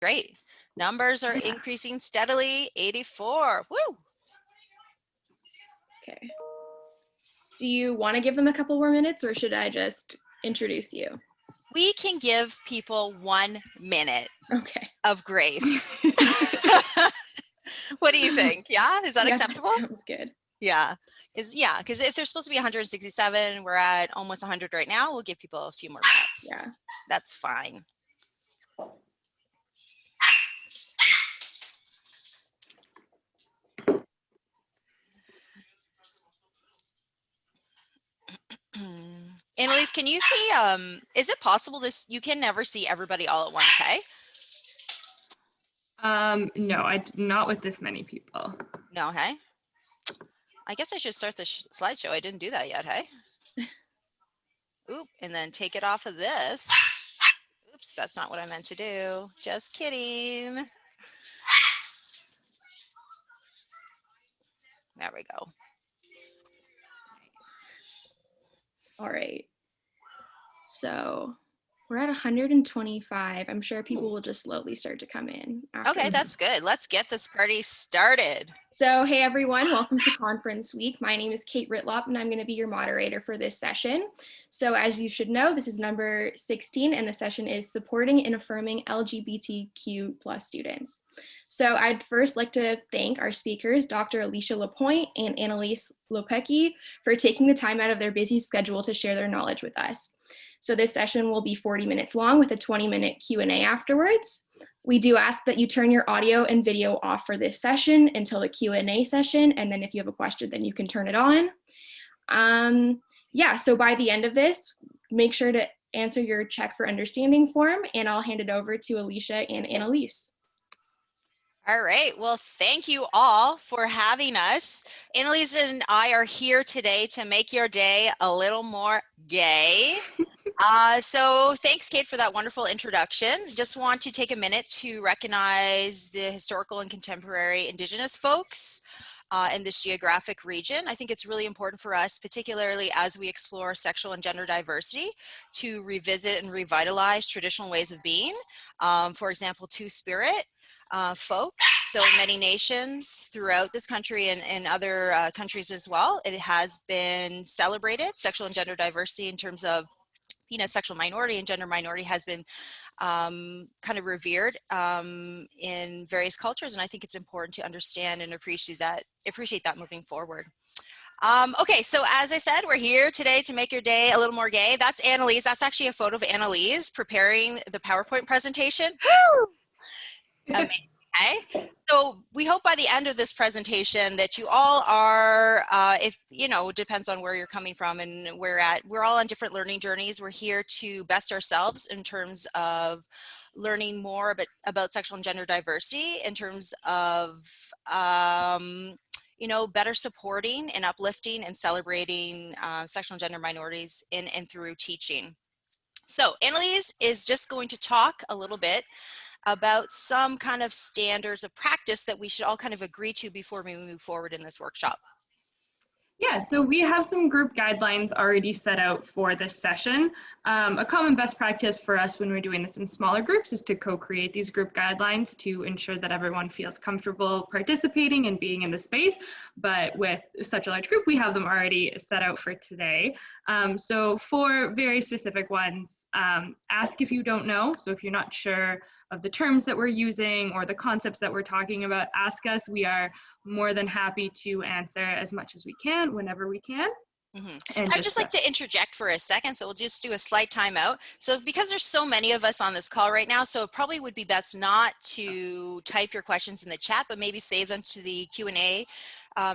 Great. Numbers are increasing steadily. 84. Woo! Okay. Do you want to give them a couple more minutes, or should I just introduce you? We can give people 1 minute of grace. What do you think? Yeah, is that acceptable? That sounds good. Yeah, because if they're supposed to be 167, we're at almost 100 right now. We'll give people a few more minutes. Yeah, that's fine. Annalise, can you see, is it possible you can never see everybody all at once, hey? No, not with this many people. No, hey? I guess I should start the slideshow. I didn't do that yet, hey? Oop, and then take it off of this. Oops, that's not what I meant to do. Just kidding. There we go. All right. So we're at 125. I'm sure people will just slowly start to come in. Okay, that's good. Let's get this party started. So, hey everyone, welcome to Conference Week. My name is Kate Ritlop and I'm going to be your moderator for this session. So as you should know, this is number 16 and the session is Supporting and Affirming LGBTQ+ students. So I'd first like to thank our speakers, Dr. Alicia Lapointe and Alicia Lapointe, for taking the time out of their busy schedule to share their knowledge with us. So this session will be 40 minutes long with a 20-minute Q&A afterwards. We do ask that you turn your audio and video off for this session until the Q&A session, and then if you have a question, then you can turn it on. Yeah, so by the end of this, make sure to answer your check for understanding form, and I'll hand it over to Alicia and Annalise. All right, well, thank you all for having us. Annalise and I are here today to make your day a little more gay. So thanks, Kate, for that wonderful introduction. Just want to take a minute to recognize the historical and contemporary Indigenous folks in this geographic region. I think it's really important for us, particularly as we explore sexual and gender diversity, to revisit and revitalize traditional ways of being. For example, Two-Spirit folks, so many nations throughout this country and other countries as well. It has been celebrated, sexual and gender diversity in terms of sexual minority and gender minority has been kind of revered in various cultures, and I think it's important to understand and appreciate that moving forward. Okay, so as I said, we're here today to make your day a little more gay. That's Annalise. That's actually a photo of Annalise preparing the PowerPoint presentation. Woo! Amazing. Okay. So we hope by the end of this presentation that you all are, if depends on where you're coming from and where we're all on different learning journeys. We're here to best ourselves in terms of learning more about sexual and gender diversity, in terms of better supporting and uplifting and celebrating sexual and gender minorities in and through teaching. So Annalise is just going to talk a little bit about some kind of standards of practice that we should all kind of agree to before we move forward in this workshop. Yeah, so we have some group guidelines already set out for this session. A common best practice for us when we're doing this in smaller groups is to co-create these group guidelines to ensure that everyone feels comfortable participating and being in the space. But with such a large group, we have them already set out for today. So for very specific ones, ask if you don't know. So if you're not sure of the terms that we're using or the concepts that we're talking about, ask us. We are more than happy to answer as much as we can, whenever we can. And I'd just like to interject for a second, so we'll just do a slight timeout. So because there's so many of us on this call right now, so it probably would be best not to type your questions in the chat, but maybe save them to the Q&A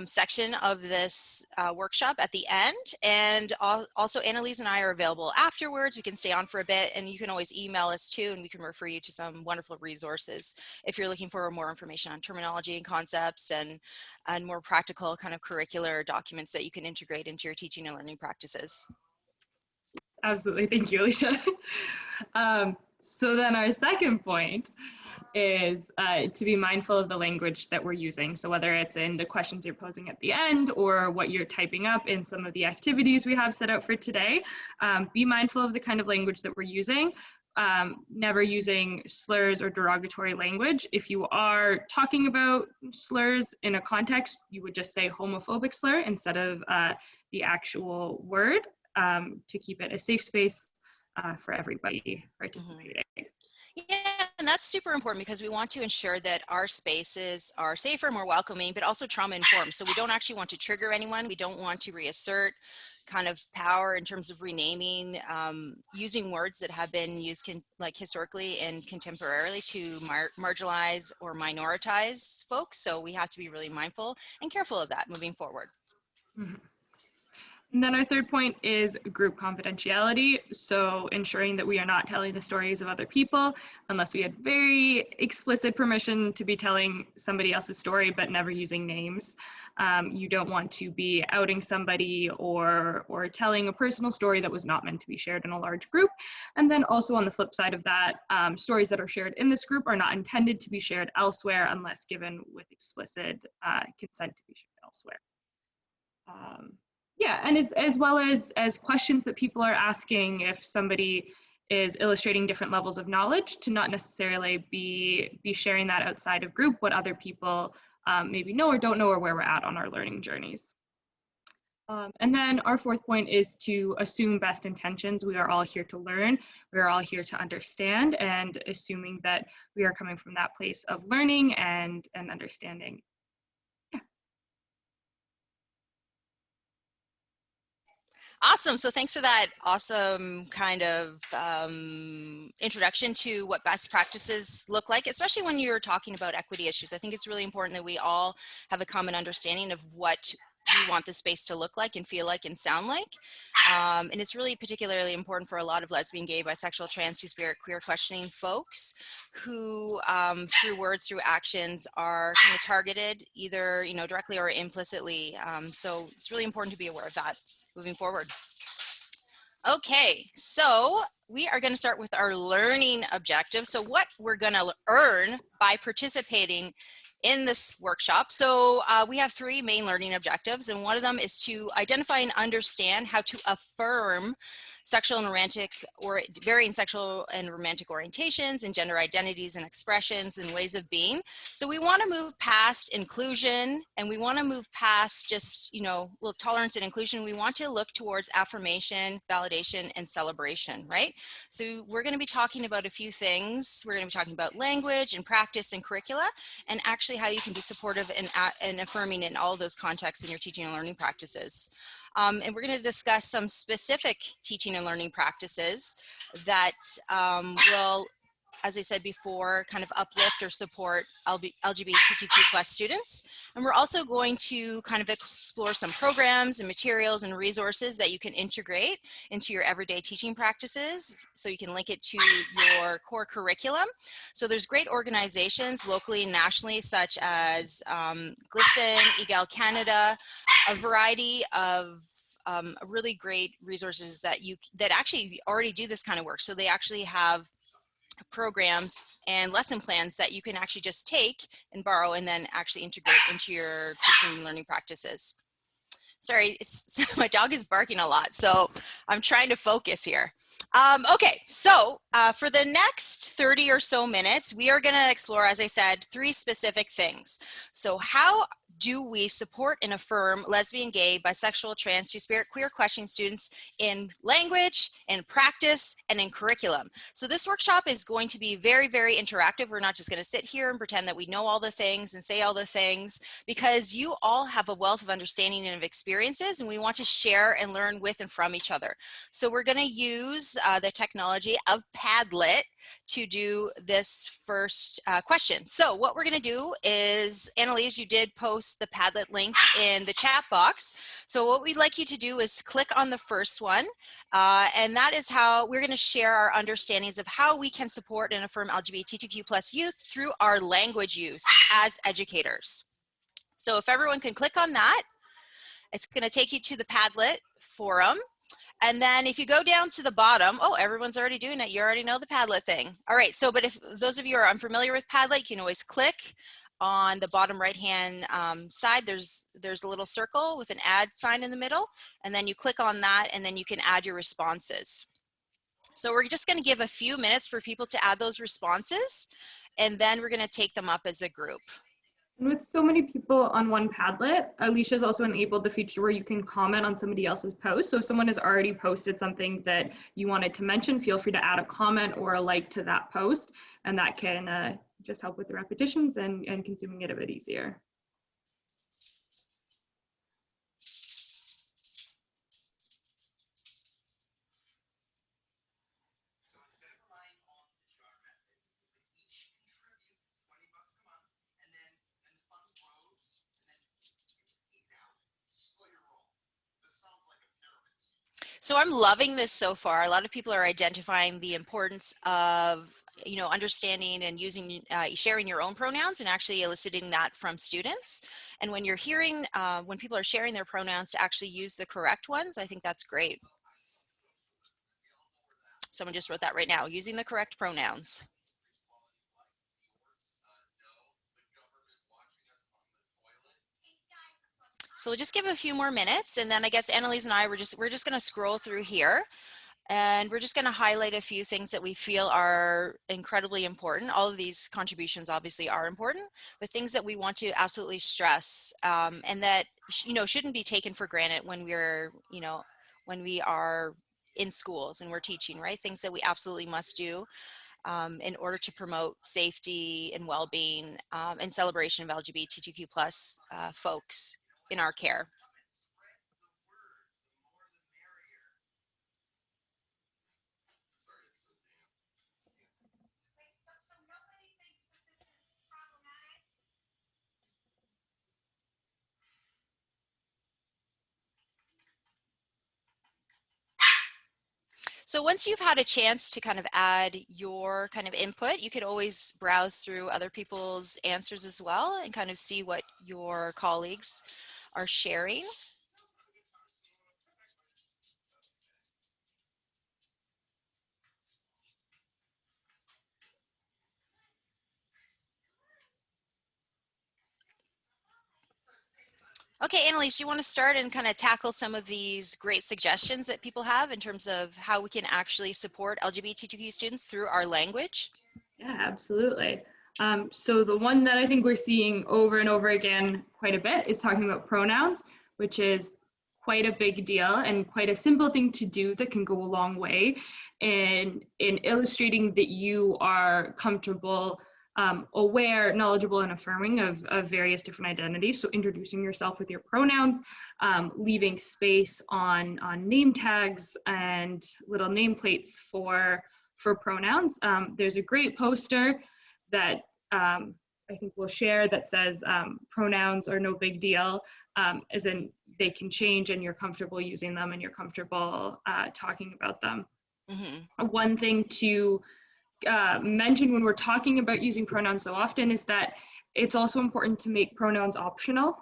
section of this workshop at the end. And also Annalise and I are available afterwards. We can stay on for a bit, and you can always email us too, and we can refer you to some wonderful resources if you're looking for more information on terminology and concepts and more practical kind of curricular documents that you can integrate into your teaching and learning practices. Absolutely, thank you, Alicia. So then our second point is to be mindful of the language that we're using. So whether it's in the questions you're posing at the end or what you're typing up in some of the activities we have set out for today, be mindful of the kind of language that we're using. never using slurs or derogatory language. If you are talking about slurs in a context, you would just say homophobic slur instead of the actual word, to keep it a safe space for everybody participating. Yeah, and that's super important because we want to ensure that our spaces are safer, more welcoming, but also trauma informed. So we don't actually want to trigger anyone. We don't want to reassert kind of power in terms of renaming, using words that have been used like historically and contemporarily to marginalize or minoritize folks. So we have to be really mindful and careful of that moving forward. Mm-hmm. And then our third point is group confidentiality. So ensuring that we are not telling the stories of other people unless we had very explicit permission to be telling somebody else's story, but never using names. You don't want to be outing somebody or telling a personal story that was not meant to be shared in a large group. And then also on the flip side of that, stories that are shared in this group are not intended to be shared elsewhere unless given with explicit consent to be shared elsewhere. Yeah, and as well as questions that people are asking if somebody is illustrating different levels of knowledge, to not necessarily be sharing that outside of group, what other people maybe know or don't know, or where we're at on our learning journeys. And then our fourth point is to assume best intentions. We are all here to learn. We are all here to understand, and assuming that we are coming from that place of learning and understanding. Awesome. So thanks for that awesome kind of introduction to what best practices look like, especially when you're talking about equity issues. I think it's really important that we all have a common understanding of what we want the space to look like and feel like and sound like. And it's really particularly important for a lot of lesbian, gay, bisexual, trans, two-spirit, queer questioning folks who through words, through actions are kind of targeted either, directly or implicitly. So it's really important to be aware of that moving forward. Okay, so we are going to start with our learning objective. So what we're going to earn by participating in this workshop. So we have three main learning objectives, and one of them is to identify and understand how to affirm sexual and romantic or varying sexual and romantic orientations and gender identities and expressions and ways of being. So we want to move past inclusion, and we want to move past just, tolerance and inclusion. We want to look towards affirmation, validation, and celebration, right? So we're going to be talking about a few things. We're going to be talking about language and practice and curricula, and actually how you can be supportive and affirming in all of those contexts in your teaching and learning practices. And we're going to discuss some specific teaching and learning practices that will, as I said before, kind of uplift or support LGBTQ2+ students. And we're also going to kind of explore some programs and materials and resources that you can integrate into your everyday teaching practices, so you can link it to your core curriculum. So there's great organizations locally and nationally, such as GLSEN, EGAL Canada, a variety of really great resources that actually already do this kind of work. So they actually have programs and lesson plans that you can actually just take and borrow and then actually integrate into your teaching and learning practices. Sorry, my dog is barking a lot, so I'm trying to focus here. Okay, so for the next 30 or so minutes, we are going to explore, as I said, three specific things. So how do we support and affirm lesbian, gay, bisexual, trans, two-spirit, queer questioning students in language, in practice, and in curriculum? So this workshop is going to be very, very interactive. We're not just going to sit here and pretend that we know all the things and say all the things, because you all have a wealth of understanding and of experiences, and we want to share and learn with and from each other. So we're going to use the technology of Padlet to do this first question. So what we're going to do is, Annalise, you did post the Padlet link in the chat box. So what we'd like you to do is click on the first one, and that is how we're going to share our understandings of how we can support and affirm LGBTQ+ youth through our language use as educators. So if everyone can click on that, it's going to take you to the Padlet forum. And then if you go down to the bottom, oh, everyone's already doing it. You already know the Padlet thing. All right, so but if those of you are unfamiliar with Padlet, you can always click on the bottom right-hand side. There's a little circle with an add sign in the middle, and then you click on that, and then you can add your responses. So we're just going to give a few minutes for people to add those responses, and then we're going to take them up as a group. And with so many people on one Padlet, Alicia's also enabled the feature where you can comment on somebody else's post. So if someone has already posted something that you wanted to mention, feel free to add a comment or a like to that post, and that can just help with the repetitions and consuming it a bit easier. So I'm loving this so far. A lot of people are identifying the importance of, you know, understanding and using, sharing your own pronouns and actually eliciting that from students. And when you're hearing, when people are sharing their pronouns, to actually use the correct ones, I think that's great. Someone just wrote that right now, using the correct pronouns. So we'll just give a few more minutes, and then I guess Annalise and I, we're just going to scroll through here, and we're just going to highlight a few things that we feel are incredibly important. All of these contributions obviously are important, but things that we want to absolutely stress, and that, you know, shouldn't be taken for granted when we're, you know, when we are in schools and we're teaching, right? Things that we absolutely must do in order to promote safety and well-being and celebration of LGBTQ plus folks in our care. So once you've had a chance to kind of add your kind of input, you could always browse through other people's answers as well and kind of see what your colleagues are sharing. Okay, Annalise, do you want to start and kind of tackle some of these great suggestions that people have in terms of how we can actually support LGBTQ students through our language? Yeah, absolutely. So the one that I think we're seeing over and over again quite a bit is talking about pronouns, which is quite a big deal and quite a simple thing to do that can go a long way in illustrating that you are comfortable, aware, knowledgeable, and affirming of various different identities. So introducing yourself with your pronouns, leaving space on name tags and little nameplates for pronouns. There's a great poster that I think we'll share that says pronouns are no big deal, as in they can change and you're comfortable using them and you're comfortable talking about them. Mm-hmm. One thing to mention when we're talking about using pronouns so often is that it's also important to make pronouns optional,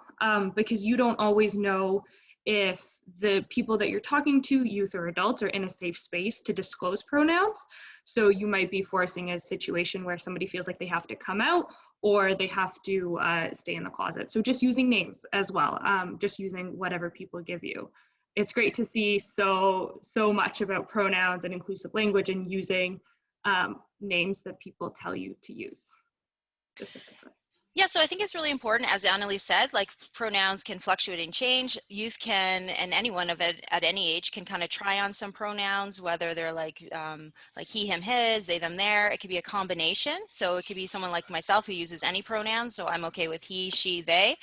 because you don't always know if the people that you're talking to, youth or adults, are in a safe space to disclose pronouns. So you might be forcing a situation where somebody feels like they have to come out or they have to stay in the closet. So just using names as well, just using whatever people give you. It's great to see so much about pronouns and inclusive language and using names that people tell you to use specifically. Yeah, so I think it's really important, as Annalise said, like pronouns can fluctuate and change. Youth can, and anyone of it at any age can kind of try on some pronouns, whether they're like he, him, his, they, them, their. It could be a combination. So it could be someone like myself who uses any pronouns. So I'm okay with he, she, they,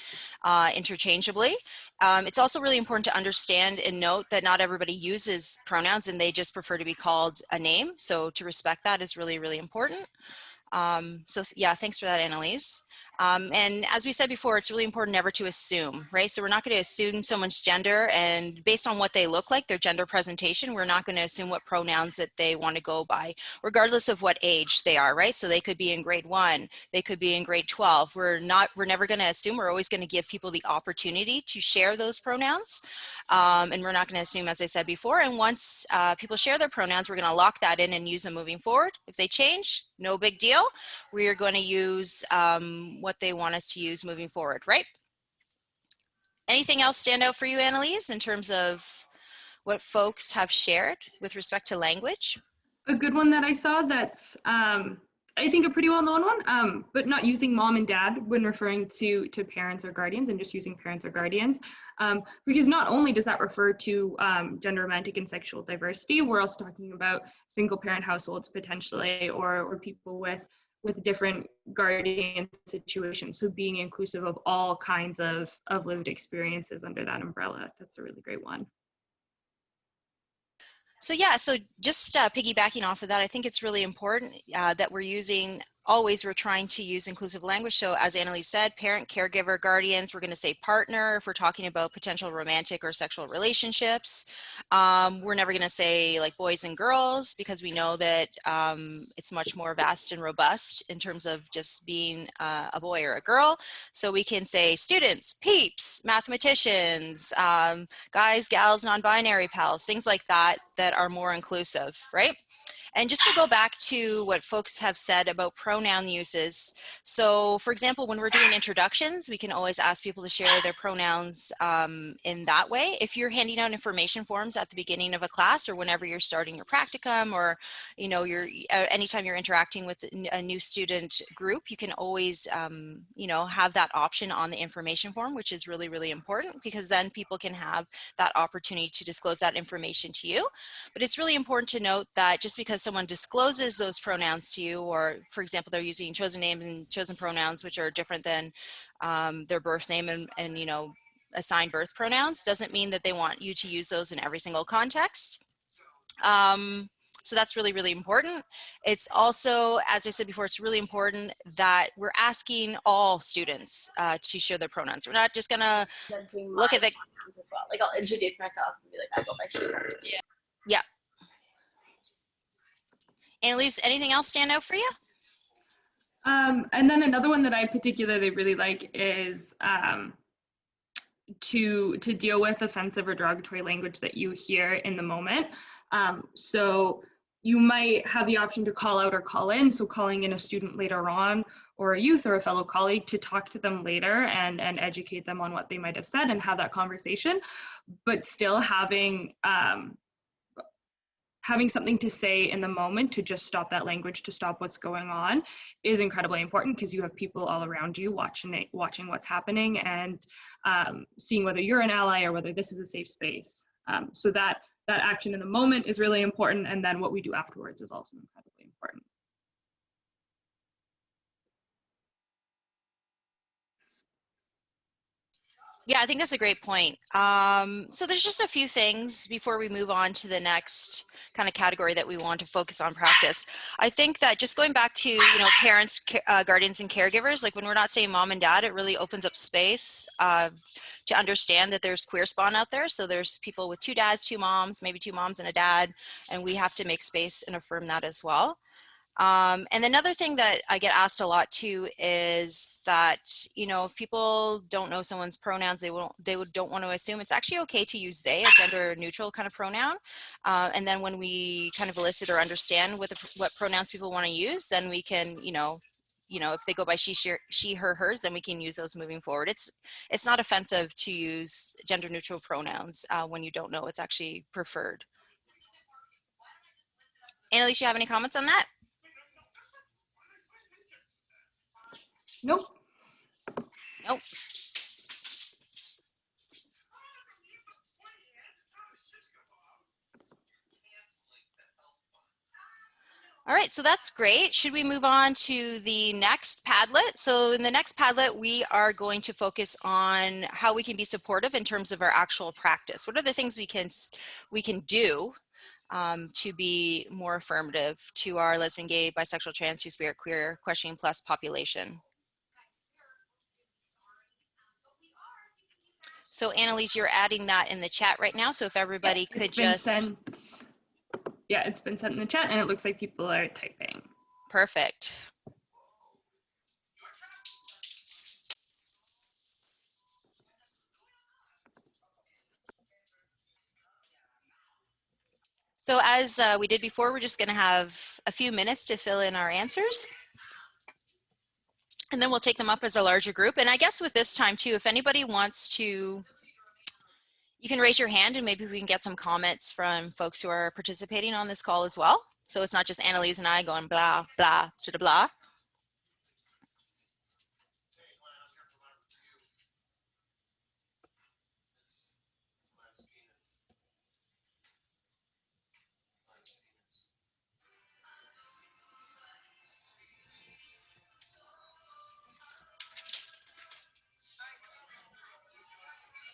interchangeably. It's also really important to understand and note that not everybody uses pronouns and they just prefer to be called a name. So to respect that is really, really important. So yeah, thanks for that, Annalise. And as we said before, it's really important never to assume, right? So we're not going to assume someone's gender, and based on what they look like, their gender presentation, we're not going to assume what pronouns that they want to go by, regardless of what age they are, right? So they could be in grade 1, they could be in grade 12. We're never going to assume. We're always going to give people the opportunity to share those pronouns. And we're not going to assume, as I said before. And once people share their pronouns, we're going to lock that in and use them moving forward. If they change, no big deal. We are going to use what they want us to use moving forward, right? Anything else stand out for you, Annalise, in terms of what folks have shared with respect to language? A good one that I saw that's I think a pretty well-known one, but not using mom and dad when referring to parents or guardians, and just using parents or guardians, because not only does that refer to gender, romantic, and sexual diversity, we're also talking about single parent households potentially, or people with different guardian situations. So being inclusive of all kinds of lived experiences under that umbrella, that's a really great one. So yeah, so just piggybacking off of that, I think it's really important that we're trying to use inclusive language. So as Annalise said, parent, caregiver, guardians, we're going to say partner if we're talking about potential romantic or sexual relationships. We're never going to say like boys and girls, because we know that it's much more vast and robust in terms of just being a boy or a girl. So we can say students, peeps, mathematicians, guys, gals, non-binary pals, things like that are more inclusive, right? And just to go back to what folks have said about pronoun uses. So for example, when we're doing introductions, we can always ask people to share their pronouns in that way. If you're handing out information forms at the beginning of a class, or whenever you're starting your practicum, or anytime you're interacting with a new student group, you can always have that option on the information form, which is really, really important, because then people can have that opportunity to disclose that information to you. But it's really important to note that just because someone discloses those pronouns to you, or for example, they're using chosen names and chosen pronouns, which are different than their birth name and assigned birth pronouns, doesn't mean that they want you to use those in every single context. So that's really, really important. It's also, as I said before, it's really important that we're asking all students to share their pronouns. We're not just gonna look at the pronouns as well. Like I'll introduce myself and be like, I go by she, her. Yeah. Yeah. Annalise, anything else stand out for you? And then another one that I particularly really like is to deal with offensive or derogatory language that you hear in the moment. So you might have the option to call out or call in. So calling in a student later on, or a youth or a fellow colleague, to talk to them later and educate them on what they might have said and have that conversation, but still having something to say in the moment to just stop that language, to stop what's going on, is incredibly important, because you have people all around you watching what's happening, and seeing whether you're an ally or whether this is a safe space. So that action in the moment is really important, and then what we do afterwards is also incredibly important. Yeah, I think that's a great point. So there's just a few things before we move on to the next kind of category that we want to focus on practice. I think that just going back to, parents, guardians, and caregivers, like when we're not saying mom and dad, it really opens up space to understand that there's queer spawn out there. So there's people with 2 dads, 2 moms, maybe 2 moms and a dad, and we have to make space and affirm that as well. And another thing that I get asked a lot too is that, if people don't know someone's pronouns, they don't want to assume. It's actually okay to use they, a gender neutral kind of pronoun. And then when we kind of elicit or understand what pronouns people want to use, then we can, if they go by she, her, hers, then we can use those moving forward. It's not offensive to use gender neutral pronouns when you don't know it's actually preferred. Annalise, you have any comments on that? Nope. Nope. All right, so that's great. Should we move on to the next Padlet? So in the next Padlet, we are going to focus on how we can be supportive in terms of our actual practice. What are the things we can do to be more affirmative to our lesbian, gay, bisexual, trans, two-spirit, queer, questioning plus population? So Annalise, you're adding that in the chat right now. So if everybody could just... Yeah, it's been sent in the chat, and it looks like people are typing. Perfect. So as we did before, we're just going to have a few minutes to fill in our answers. And then we'll take them up as a larger group. And I guess with this time too, if anybody wants to, you can raise your hand and maybe we can get some comments from folks who are participating on this call as well. So it's not just Annalise and I going blah, blah, to the blah.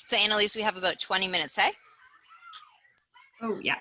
So Annalise, we have about 20 minutes, hey? Oh, yeah.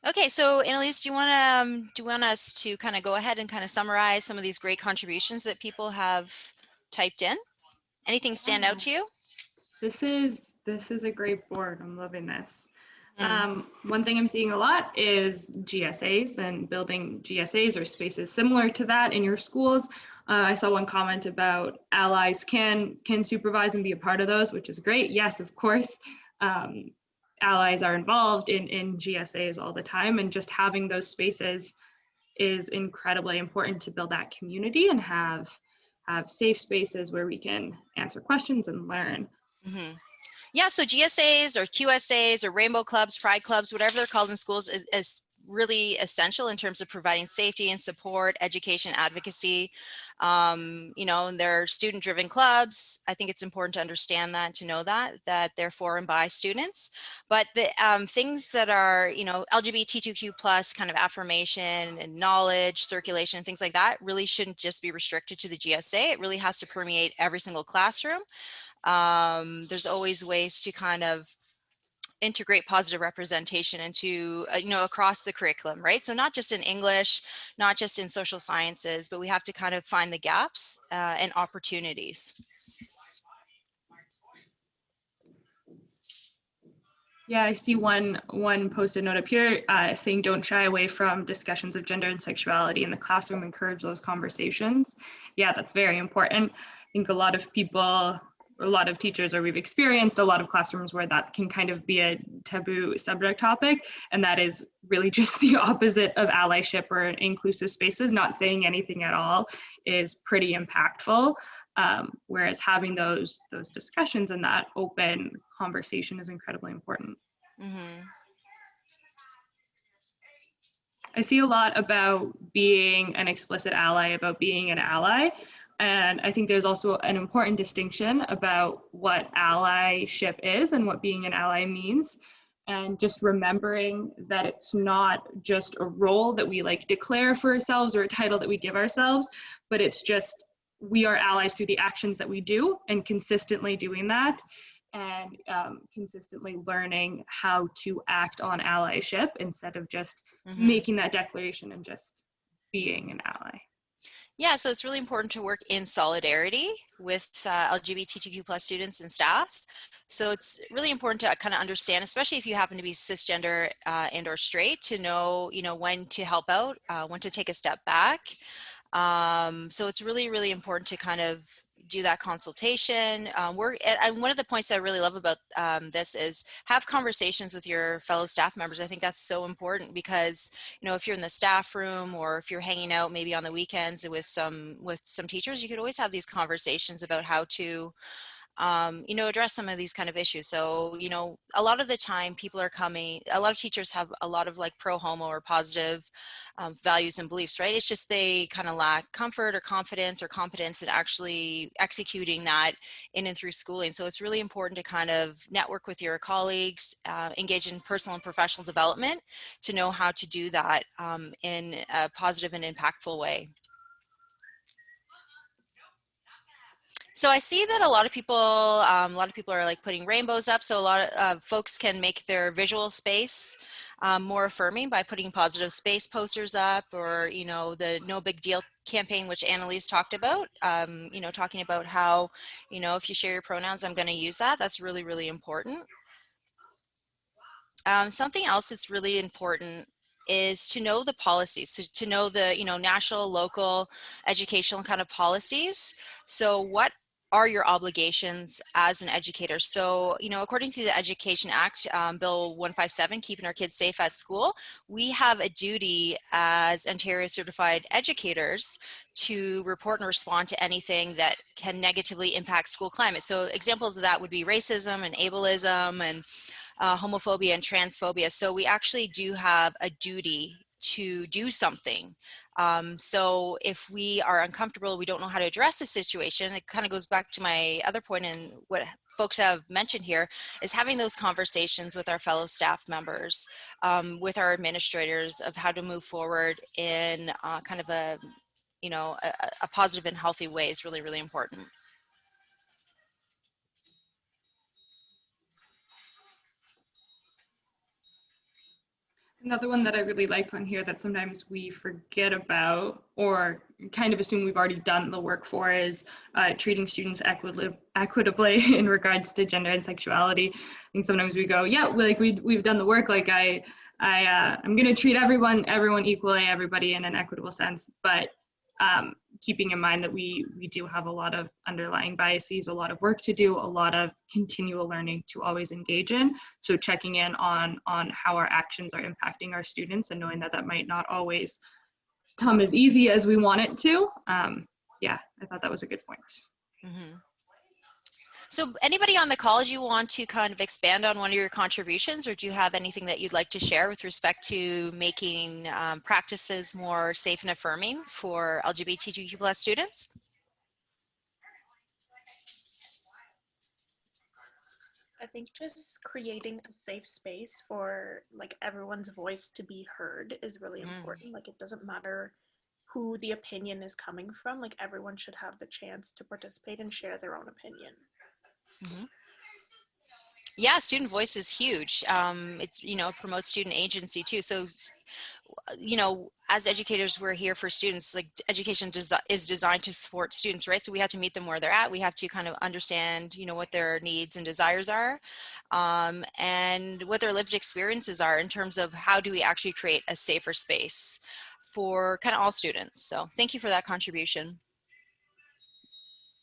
Okay, so Annalise, do you want us to kind of go ahead and kind of summarize some of these great contributions that people have typed in? Anything stand out to you? This is a great board. I'm loving this. Mm. One thing I'm seeing a lot is GSAs and building GSAs or spaces similar to that in your schools. I saw one comment about allies can supervise and be a part of those, which is great. Yes, of course. Allies are involved in GSAs all the time, and just having those spaces is incredibly important to build that community and have safe spaces where we can answer questions and learn. Mm-hmm. Yeah, so GSAs or QSAs or rainbow clubs, pride clubs, whatever they're called in schools is really essential in terms of providing safety and support, education, advocacy. You know, they're student-driven clubs. I think it's important to understand that, to know that they're for and by students. But the things that are, you know, LGBTQ2 plus kind of affirmation and knowledge, circulation, things like that really shouldn't just be restricted to the GSA. It really has to permeate every single classroom. There's always ways to kind of integrate positive representation into, you know, across the curriculum, right? So not just in English, not just in social sciences, but we have to kind of find the gaps and opportunities. Yeah, I see one post-it note up here saying don't shy away from discussions of gender and sexuality in the classroom, encourage those conversations. Yeah, that's very important. I think a lot of people, a lot of teachers, or we've experienced a lot of classrooms where that can kind of be a taboo subject topic, and that is really just the opposite of allyship or inclusive spaces. Not saying anything at all is pretty impactful. Whereas having those discussions and that open conversation is incredibly important. Mm-hmm. I see a lot about being an explicit ally, about being an ally. And I think there's also an important distinction about what allyship is and what being an ally means. and just remembering that it's not just a role that we like declare for ourselves or a title that we give ourselves, but it's just we are allies through the actions that we do, and consistently doing that, and consistently learning how to act on allyship instead of just making that declaration and just being an ally. Yeah, so it's really important to work in solidarity with LGBTQ plus students and staff. So it's really important to kind of understand, especially if you happen to be cisgender and or straight, to know, when to help out, when to take a step back. So it's really, really important to kind of do that consultation. And one of the points I really love about this is have conversations with your fellow staff members. I think that's so important because, if you're in the staff room or if you're hanging out maybe on the weekends with some teachers, you could always have these conversations about how to address some of these kind of issues. So, a lot of the time a lot of teachers have a lot of like pro-homo or positive values and beliefs, right? It's just they kind of lack comfort or confidence or competence in actually executing that in and through schooling. So it's really important to kind of network with your colleagues, engage in personal and professional development to know how to do that in a positive and impactful way. So I see that a lot of people are like putting rainbows up. So a lot of folks can make their visual space more affirming by putting positive space posters up, or the No Big Deal campaign, which Annalise talked about. Talking about how if you share your pronouns, I'm going to use that. That's really, really important. Something else that's really important is to know the policies, so to know the national, local, educational kind of policies. So what are your obligations as an educator? So, according to the Education Act, Bill 157, keeping our kids safe at school, we have a duty as Ontario certified educators to report and respond to anything that can negatively impact school climate. So examples of that would be racism and ableism and homophobia and transphobia. So we actually do have a duty to do something. So if we are uncomfortable, we don't know how to address the situation, it kind of goes back to my other point and what folks have mentioned here, is having those conversations with our fellow staff members, with our administrators, of how to move forward in kind of a positive and healthy way is really, really important. Another one that I really liked on here that sometimes we forget about or kind of assume we've already done the work for is treating students equitably in regards to gender and sexuality. I think sometimes we go, yeah, we've done the work. Like I'm going to treat everyone equally, everybody in an equitable sense, but keeping in mind that we do have a lot of underlying biases, a lot of work to do, a lot of continual learning to always engage in. So checking in on how our actions are impacting our students and knowing that that might not always come as easy as we want it to. Yeah, I thought that was a good point. Mm-hmm. So anybody on the call, do you want to kind of expand on one of your contributions, or do you have anything that you'd like to share with respect to making practices more safe and affirming for LGBTQ plus students? I think just creating a safe space for like everyone's voice to be heard is really important. Like it doesn't matter who the opinion is coming from, like everyone should have the chance to participate and share their own opinion. Mm-hmm. Yeah, student voice is huge. It's, promotes student agency too. So, as educators, we're here for students. Like education is designed to support students, right? So we have to meet them where they're at. We have to kind of understand, what their needs and desires are, and what their lived experiences are in terms of how do we actually create a safer space for kind of all students. So thank you for that contribution.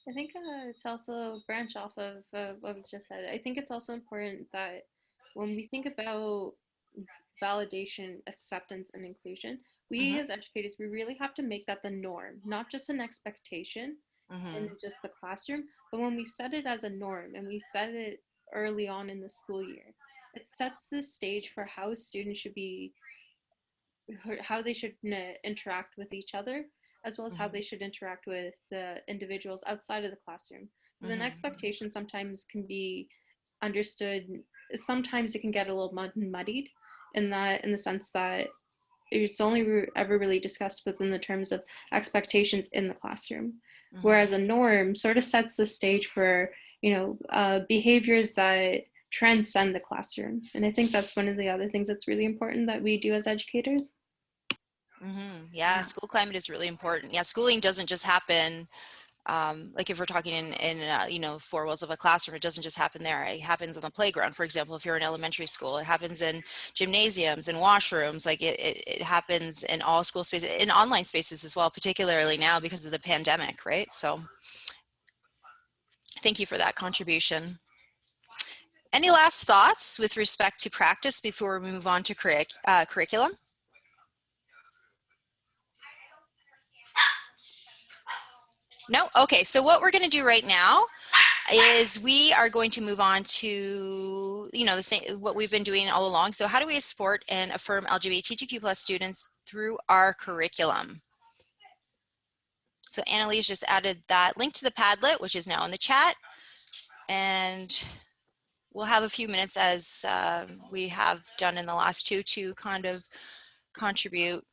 I think to also branch off of what was just said, I think it's also important that when we think about validation, acceptance, and inclusion, we as educators, we really have to make that the norm, not just an expectation in just the classroom, but when we set it as a norm and we set it early on in the school year, it sets the stage for how students should be, how they should interact with each other, as well as how they should interact with the individuals outside of the classroom. And an expectation sometimes can be understood sometimes it can get a little muddied in the sense that it's only ever really discussed within the terms of expectations in the classroom. Whereas a norm sort of sets the stage for, behaviors that transcend the classroom. And I think that's one of the other things that's really important that we do as educators. Yeah, school climate is really important. Yeah, schooling doesn't just happen, like if we're talking in 4 walls of a classroom, it doesn't just happen there. It happens on the playground, for example, if you're in elementary school. It happens in gymnasiums and washrooms. Like it happens in all school spaces, in online spaces as well, particularly now because of the pandemic, right? So thank you for that contribution. Any last thoughts with respect to practice before we move on to curriculum? No? Okay, so what we're going to do right now is we are going to move on to, the same, what we've been doing all along. So how do we support and affirm LGBTQ+ students through our curriculum? So Annalise just added that link to the Padlet, which is now in the chat. And we'll have a few minutes, as we have done in the last two, to kind of contribute.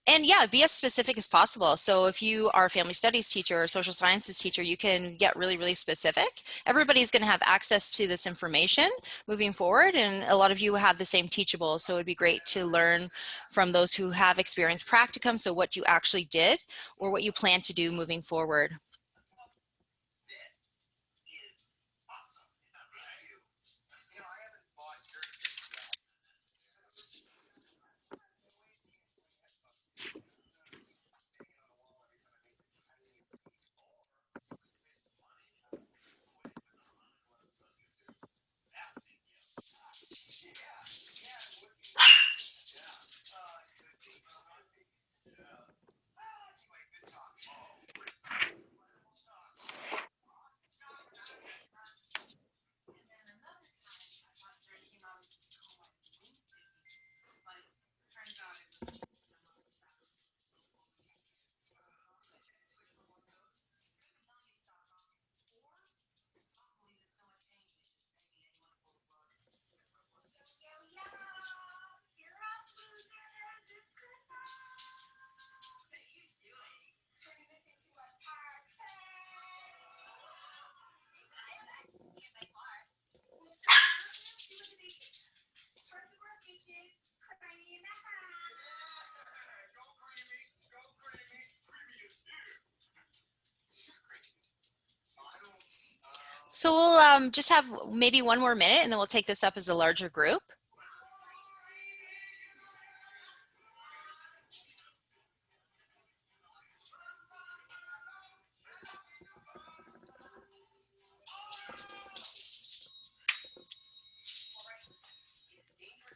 And yeah, be as specific as possible. So if you are a family studies teacher or social sciences teacher, you can get really, really specific. Everybody's going to have access to this information moving forward, and a lot of you have the same teachables. So it'd be great to learn from those who have experienced practicum, so what you actually did or what you plan to do moving forward. So we'll just have maybe one more minute, and then we'll take this up as a larger group.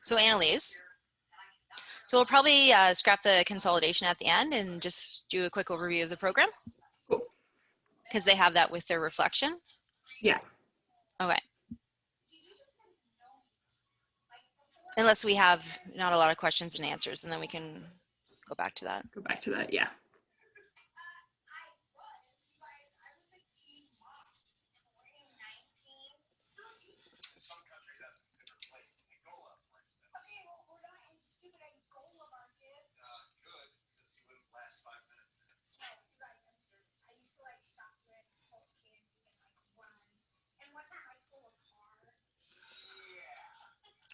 So Annalise, so we'll probably scrap the consolidation at the end and just do a quick overview of the program. Cool. Because they have that with their reflection. Yeah. Okay. Unless we have not a lot of questions and answers, and then we can go back to that. Go back to that, yeah.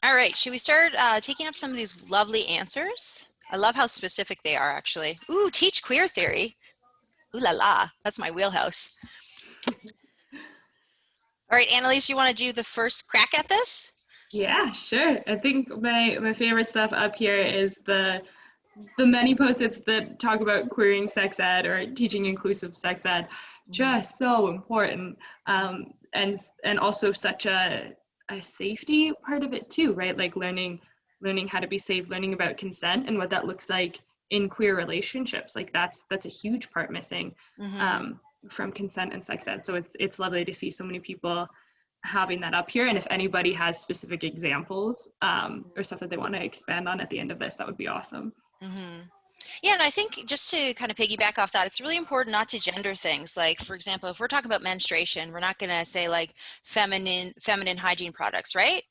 All right, should we start taking up some of these lovely answers? I love how specific they are, actually. Ooh, teach queer theory. Ooh la la, that's my wheelhouse. All right, Annalise, you want to do the first crack at this? Yeah, sure. I think my favorite stuff up here is the many post-its that talk about queering sex ed or teaching inclusive sex ed. Just so important, and also such a safety part of it too, right? Like learning how to be safe, learning about consent and what that looks like in queer relationships. Like that's a huge part missing from consent and sex ed. So it's lovely to see so many people having that up here. And if anybody has specific examples or stuff that they want to expand on at the end of this, that would be awesome. Yeah, and I think just to kind of piggyback off that, it's really important not to gender things. Like, for example, if we're talking about menstruation, we're not going to say like feminine hygiene products, right?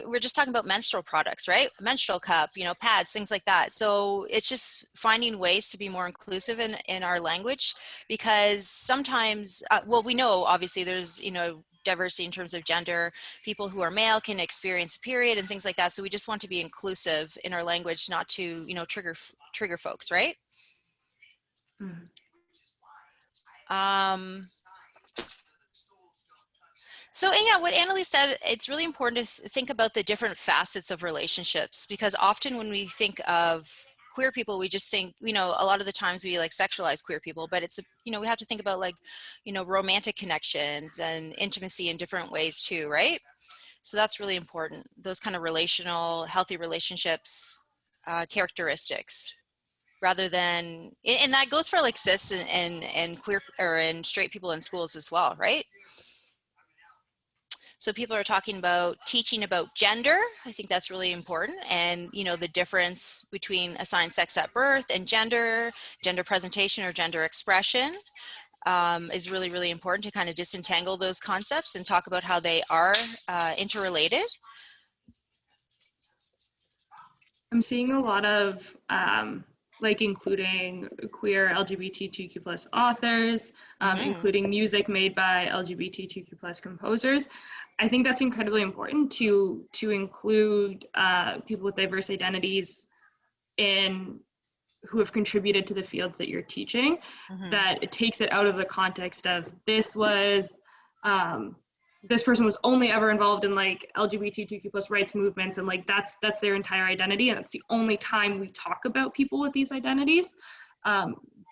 We're just talking about menstrual products, right? Menstrual cup, you know, pads, things like that. So it's just finding ways to be more inclusive in our language, because sometimes, well, we know obviously there's, you know, diversity in terms of gender. People who are male can experience a period and things like that. So we just want to be inclusive in our language, not to, you know, trigger folks, right? Mhm. So, and yeah, what Annalise said, it's really important to think about the different facets of relationships, because often when we think of queer people, we just think, you know, a lot of the times we like sexualize queer people, but it's, you know, we have to think about like, you know, romantic connections and intimacy in different ways too, right? So that's really important. Those kind of relational, healthy relationships, characteristics, rather than, and that goes for like cis and queer or and straight people in schools as well, right? So people are talking about teaching about gender. I think that's really important. And, you know, the difference between assigned sex at birth and gender presentation or gender expression is really, really important to kind of disentangle those concepts and talk about how they are interrelated. I'm seeing a lot of like including queer LGBTQ plus authors, including music made by LGBTQ plus composers. I think that's incredibly important to include people with diverse identities in who have contributed to the fields that you're teaching. That it takes it out of the context of this was this person was only ever involved in like LGBTQ plus rights movements, and like that's their entire identity, and it's the only time we talk about people with these identities.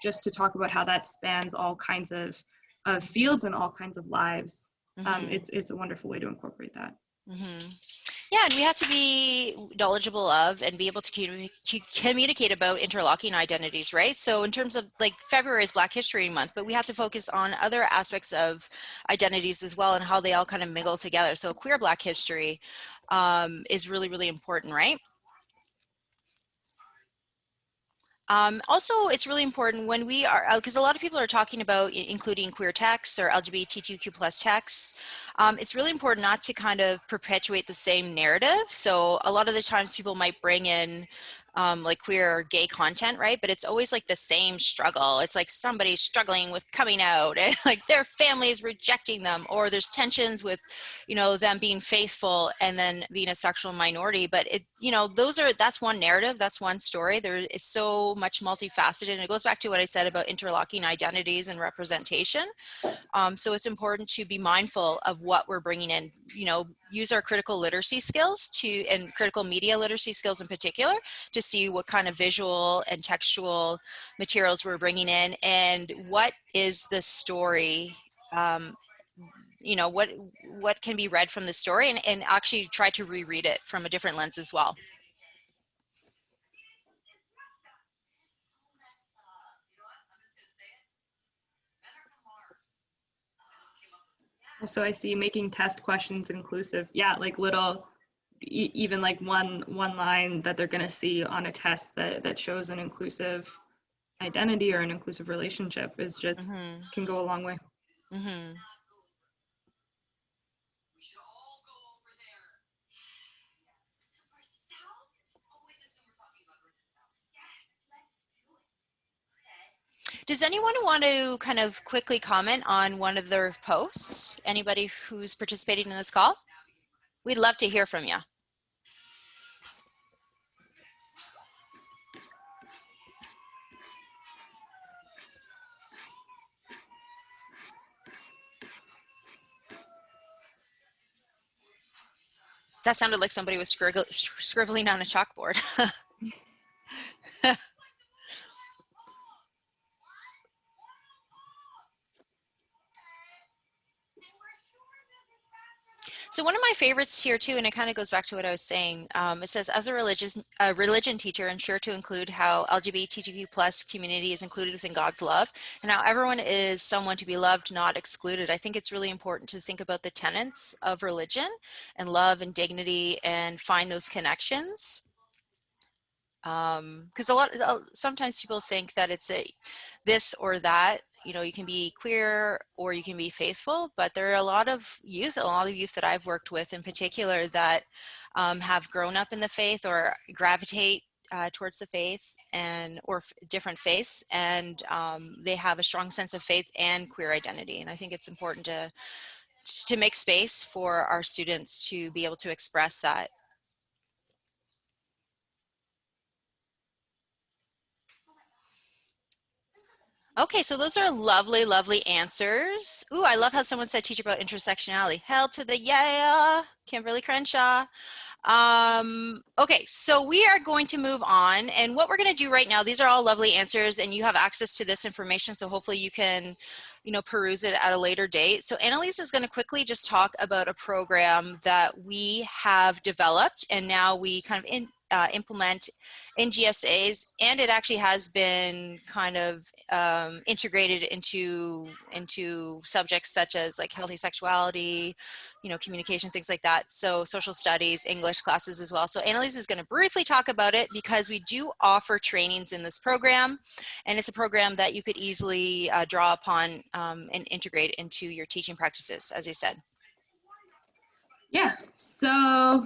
Just to talk about how that spans all kinds of fields and all kinds of lives. It's a wonderful way to incorporate that. Yeah, and we have to be knowledgeable of and be able to communicate about interlocking identities, right? So in terms of like February is Black History Month, but we have to focus on other aspects of identities as well and how they all kind of mingle together. So queer Black history is really, really important, right? Also, it's really important when we are, because a lot of people are talking about including queer texts or LGBTQ plus texts. It's really important not to kind of perpetuate the same narrative. So a lot of the times people might bring in like queer or gay content, right? But it's always like the same struggle. It's like somebody struggling with coming out and like their family is rejecting them, or there's tensions with, you know, them being faithful and then being a sexual minority. But it, you know, that's one narrative, that's one story. It's so much multifaceted, and it goes back to what I said about interlocking identities and representation. So it's important to be mindful of what we're bringing in, you know, use our critical literacy skills and critical media literacy skills in particular, to see what kind of visual and textual materials we're bringing in, and what is the story, you know, what can be read from the story, and actually try to reread it from a different lens as well. Also, I see making test questions inclusive. Yeah, like little, even like one line that they're going to see on a test that shows an inclusive identity or an inclusive relationship is just can go a long way. Does anyone want to kind of quickly comment on one of their posts? Anybody who's participating in this call? We'd love to hear from you. That sounded like somebody was scribbling on a chalkboard. So one of my favorites here too, and it kind of goes back to what I was saying, it says, as a religion teacher, ensure to include how LGBTQ plus community is included within God's love, and how everyone is someone to be loved, not excluded. I think it's really important to think about the tenets of religion and love and dignity and find those connections. Because sometimes people think that it's this or that. You know, you can be queer or you can be faithful, but there are a lot of youth that I've worked with in particular that have grown up in the faith or gravitate towards the faith or different faiths, and they have a strong sense of faith and queer identity. And I think it's important to make space for our students to be able to express that. Okay, so those are lovely, lovely answers. Ooh, I love how someone said teach about intersectionality. Hell to the yeah, Kimberly Crenshaw. Okay, so we are going to move on, and what we're going to do right now, these are all lovely answers, and you have access to this information, so hopefully you can, you know, peruse it at a later date. So Annalise is going to quickly just talk about a program that we have developed, and now we kind of implement in GSAs, and it actually has been kind of integrated into subjects such as like healthy sexuality, you know, communication, things like that. So social studies, English classes as well. So Annalise is going to briefly talk about it because we do offer trainings in this program, and it's a program that you could easily draw upon and integrate into your teaching practices, as I said. Yeah, so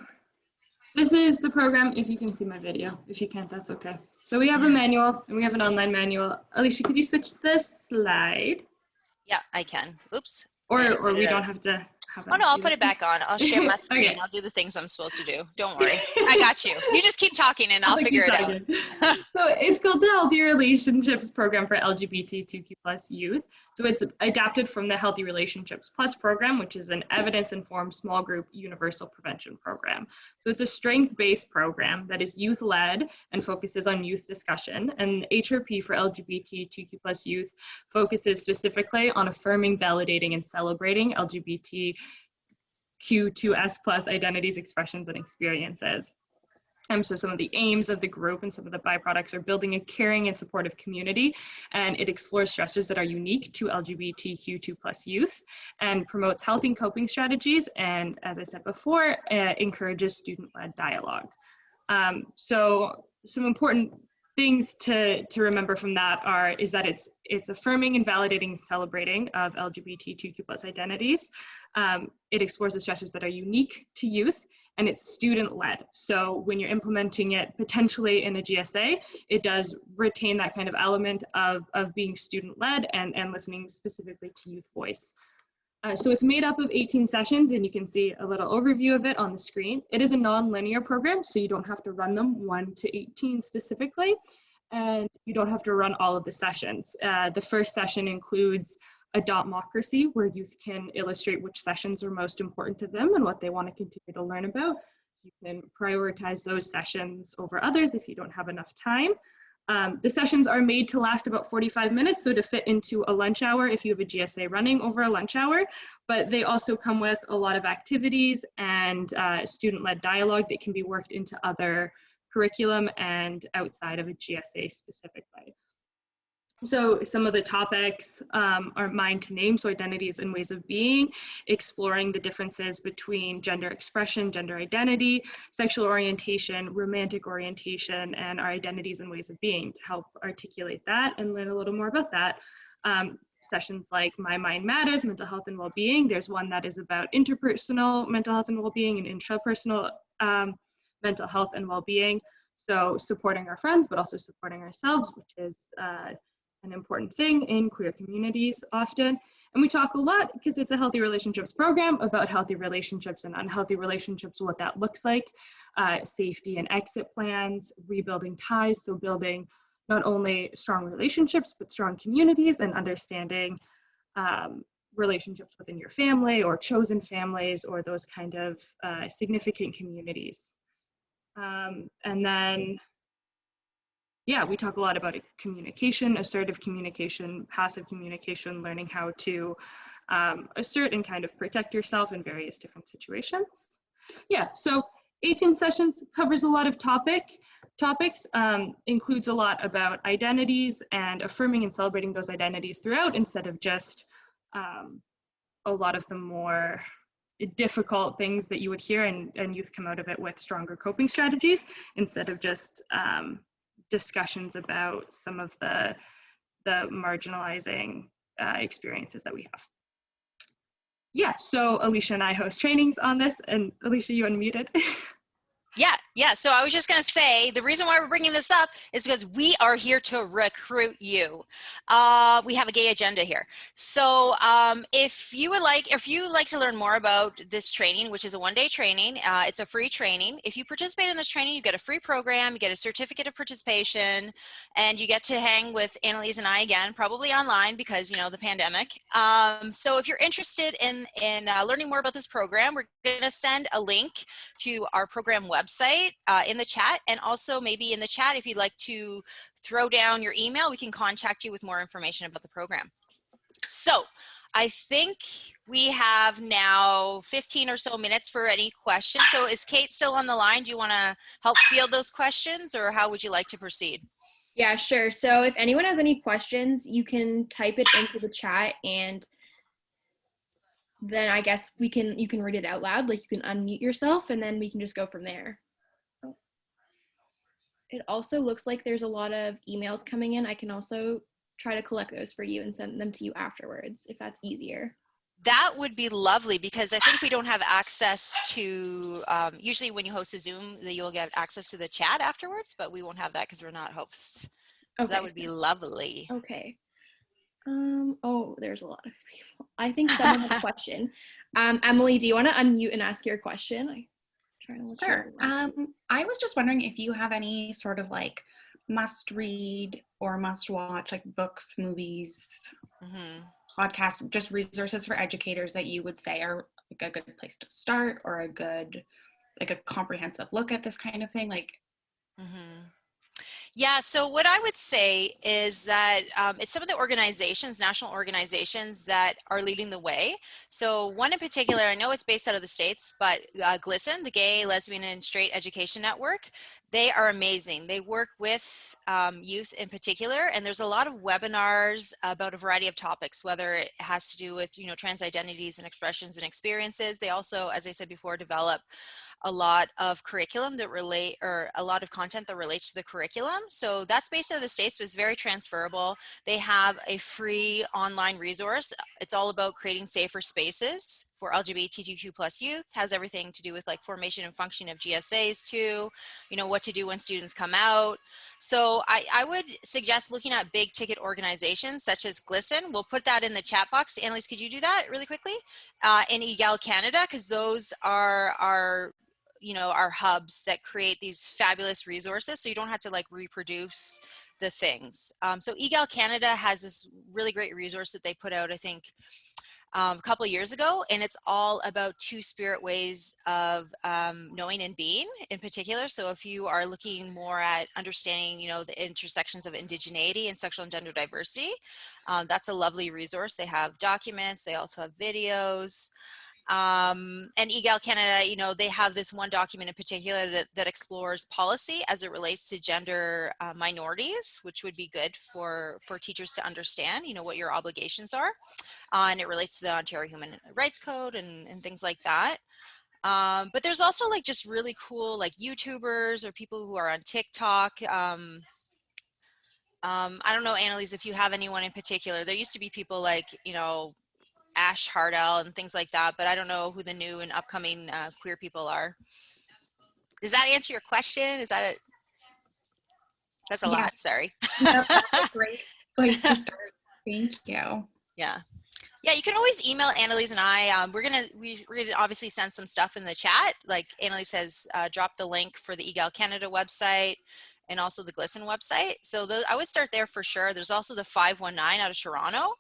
this is the program, if you can see my video. If you can't, that's okay. So we have a manual and we have an online manual. Alicia, could you switch this slide? Yeah, I can. Oops. Or we don't have to have it. Oh no, I'll put it back on. I'll share my screen. Okay. I'll do the things I'm supposed to do. Don't worry. I got you. You just keep talking and I'll figure it out. So it's called the Healthy Relationships Program for LGBTQ+ youth. So it's adapted from the Healthy Relationships Plus program, which is an evidence-informed small group universal prevention program. So it's a strength-based program that is youth-led and focuses on youth discussion. And HRP for LGBTQ+ youth focuses specifically on affirming, validating, and celebrating LGBTQ2S+ identities, expressions, and experiences. So some of the aims of the group and some of the byproducts are building a caring and supportive community, and it explores stressors that are unique to LGBTQ2+ youth and promotes healthy coping strategies, and as I said before, encourages student-led dialogue. So some important things to remember from that is that it's affirming and validating and celebrating of LGBTQ2+ identities. It explores the stressors that are unique to youth, and it's student-led. So when you're implementing it potentially in a GSA, it does retain that kind of element of being student-led and listening specifically to youth voice. So it's made up of 18 sessions, and you can see a little overview of it on the screen. It is a non-linear program, so you don't have to run them 1 to 18 specifically, and you don't have to run all of the sessions. The first session includes a dotmocracy, where youth can illustrate which sessions are most important to them and what they want to continue to learn about. You can prioritize those sessions over others if you don't have enough time. The sessions are made to last about 45 minutes, so to fit into a lunch hour if you have a GSA running over a lunch hour, but they also come with a lot of activities and student-led dialogue that can be worked into other curriculum and outside of a GSA specifically. So some of the topics are mind to name, so identities and ways of being, exploring the differences between gender expression, gender identity, sexual orientation, romantic orientation, and our identities and ways of being, to help articulate that and learn a little more about that. Sessions like My Mind Matters, mental health and well-being. There's one that is about interpersonal mental health and well-being and intrapersonal mental health and well-being. So supporting our friends, but also supporting ourselves, which is an important thing in queer communities often. And we talk a lot, because it's a healthy relationships program, about healthy relationships and unhealthy relationships, what that looks like, safety and exit plans, rebuilding ties, so building not only strong relationships, but strong communities, and understanding relationships within your family or chosen families or those kind of significant communities. And then, yeah, we talk a lot about communication, assertive communication, passive communication, learning how to assert and kind of protect yourself in various different situations. Yeah, so 18 sessions covers a lot of topics, includes a lot about identities and affirming and celebrating those identities throughout, instead of just a lot of the more difficult things that you would hear, and youth come out of it with stronger coping strategies, instead of just discussions about some of the marginalizing experiences that we have. Yeah, so Alicia and I host trainings on this, and Alicia, you unmuted. Yeah. So I was just going to say, the reason why we're bringing this up is because we are here to recruit you. We have a gay agenda here. So if you like to learn more about this training, which is a one-day training, it's a free training. If you participate in this training, you get a free program, you get a certificate of participation, and you get to hang with Annalise and I again, probably online because, the pandemic. So if you're interested in learning more about this program, we're going to send a link to our program website in the chat, and also maybe in the chat, if you'd like to throw down your email, we can contact you with more information about the program. So I think we have now 15 or so minutes for any questions. So is Kate still on the line? Do you want to help field those questions, or how would you like to proceed? Yeah, sure. So if anyone has any questions, you can type it into the chat, and then I guess you can read it out loud, like you can unmute yourself, and then we can just go from there. It also looks like there's a lot of emails coming in. I can also try to collect those for you and send them to you afterwards, if that's easier. That would be lovely, because I think we don't have access to, usually when you host a Zoom, you'll get access to the chat afterwards, but we won't have that because we're not hosts. So Okay, that would be lovely. Okay. Oh, there's a lot of people. I think someone has a question. Emily, do you want to unmute and ask your question? I'm trying to look. Sure. I was just wondering if you have any sort of like must read or must watch, like books, movies, podcasts, just resources for educators that you would say are like a good place to start, or a comprehensive look at this kind of thing. Like, Yeah, so what I would say is that it's some of the organizations, national organizations, that are leading the way. So one in particular, I know it's based out of the States, but GLSEN, the Gay, Lesbian, and Straight Education Network, they are amazing. They work with youth in particular, and there's a lot of webinars about a variety of topics, whether it has to do with, trans identities and expressions and experiences. They also, as I said before, develop a lot of curriculum that relate, or a lot of content that relates to the curriculum. So that's based out of the States, but it's very transferable. They have a free online resource. It's all about creating safer spaces for LGBTQ plus youth. Has everything to do with like formation and function of GSAs too, what to do when students come out. So I would suggest looking at big ticket organizations such as GLSEN. We'll put that in the chat box. Annalise, could you do that really quickly? In EGAL Canada, because those are our hubs that create these fabulous resources, so you don't have to like reproduce the things. So EGAL Canada has this really great resource that they put out, I think, a couple of years ago, and it's all about two-spirit ways of knowing and being in particular. So if you are looking more at understanding, the intersections of indigeneity and sexual and gender diversity, that's a lovely resource. They have documents, they also have videos. And EGAL Canada, they have this one document in particular that explores policy as it relates to gender minorities, which would be good for teachers to understand, what your obligations are. And it relates to the Ontario Human Rights Code and things like that. But there's also like just really cool like YouTubers or people who are on TikTok. I don't know, Annalise, if you have anyone in particular. There used to be people like, Ash Hardell and things like that, but I don't know who the new and upcoming queer people are. Does that answer your question? Is that That's a lot, sorry. No, that's a great place to start. Thank you. Yeah, you can always email Annalise and I. We're gonna obviously send some stuff in the chat. Like Annalise has dropped the link for the EGAL Canada website and also the GLSEN website. So I would start there for sure. There's also the 519 out of Toronto.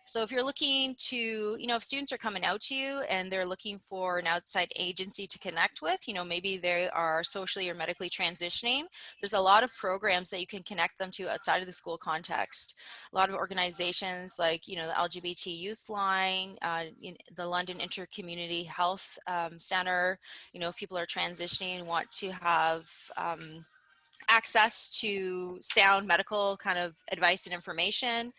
So if you're looking to, if students are coming out to you and they're looking for an outside agency to connect with, maybe they are socially or medically transitioning, there's a lot of programs that you can connect them to outside of the school context. A lot of organizations like, the LGBT Youth Line, the London Intercommunity Health Center, if people are transitioning and want to have access to sound medical kind of advice and information,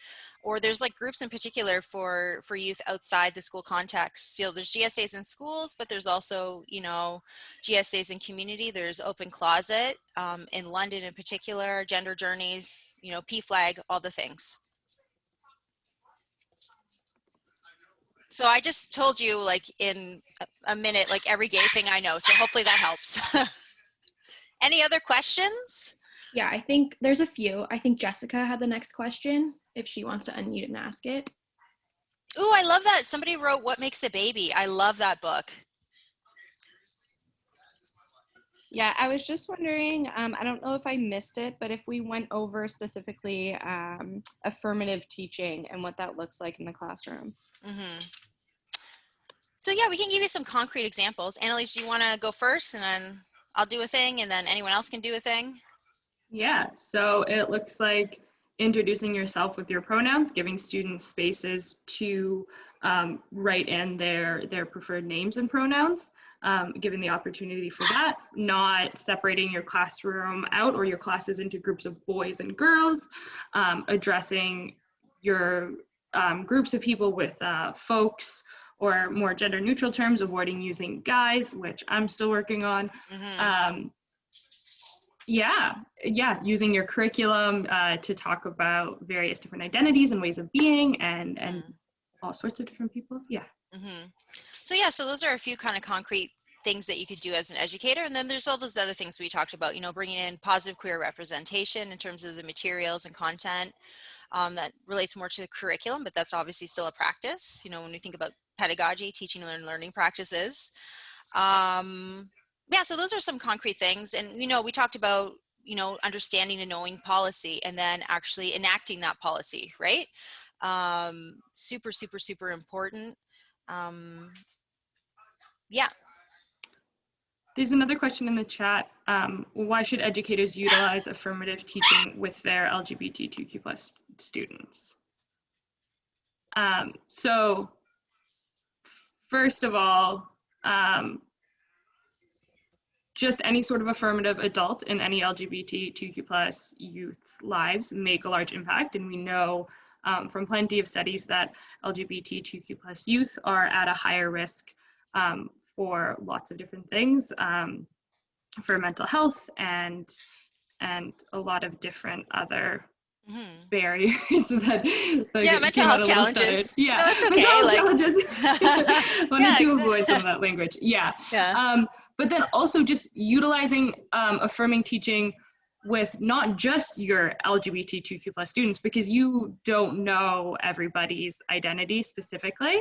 or there's like groups in particular for youth outside the school context. You know, there's GSAs in schools, but there's also, you know, GSAs in community. There's Open Closet in London in particular, Gender Journeys, you know, PFLAG, all the things. So I just told you like in a minute, like every gay thing I know. So hopefully that helps. Any other questions? Yeah, I think there's a few. I think Jessica had the next question, if she wants to unmute and ask it. Ooh, I love that. Somebody wrote What Makes a Baby. I love that book. Yeah, I was just wondering, I don't know if I missed it, but if we went over specifically affirmative teaching and what that looks like in the classroom. Mm-hmm. So yeah, we can give you some concrete examples. Annalise, do you want to go first, and then I'll do a thing, and then anyone else can do a thing? Yeah, so it looks like introducing yourself with your pronouns, giving students spaces to write in their preferred names and pronouns, giving the opportunity for that, not separating your classroom out or your classes into groups of boys and girls, addressing your groups of people with folks or more gender neutral terms, avoiding using guys, which I'm still working on. Mm-hmm. Yeah, using your curriculum to talk about various different identities and ways of being and all sorts of different people. Yeah. Mm-hmm. So yeah, so those are a few kind of concrete things that you could do as an educator. And then there's all those other things we talked about, you know, bringing in positive queer representation in terms of the materials and content that relates more to the curriculum, but that's obviously still a practice, you know, when we think about pedagogy, teaching and learning practices. Yeah, so those are some concrete things. And, you know, we talked about, you know, understanding and knowing policy and then actually enacting that policy, right? Super, super, super important. Yeah. There's another question in the chat. Why should educators utilize affirmative teaching with their LGBTQ plus students? So first of all, just any sort of affirmative adult in any LGBTQ plus youth's lives make a large impact. And we know from plenty of studies that LGBTQ plus youth are at a higher risk for lots of different things, for mental health and a lot of different other barriers that yeah, mental health challenges. Yeah, no, that's okay. Mental like, challenges. Wanted to avoid some of that language. Yeah. But then also just utilizing affirming teaching with not just your LGBTQ plus students, because you don't know everybody's identity specifically.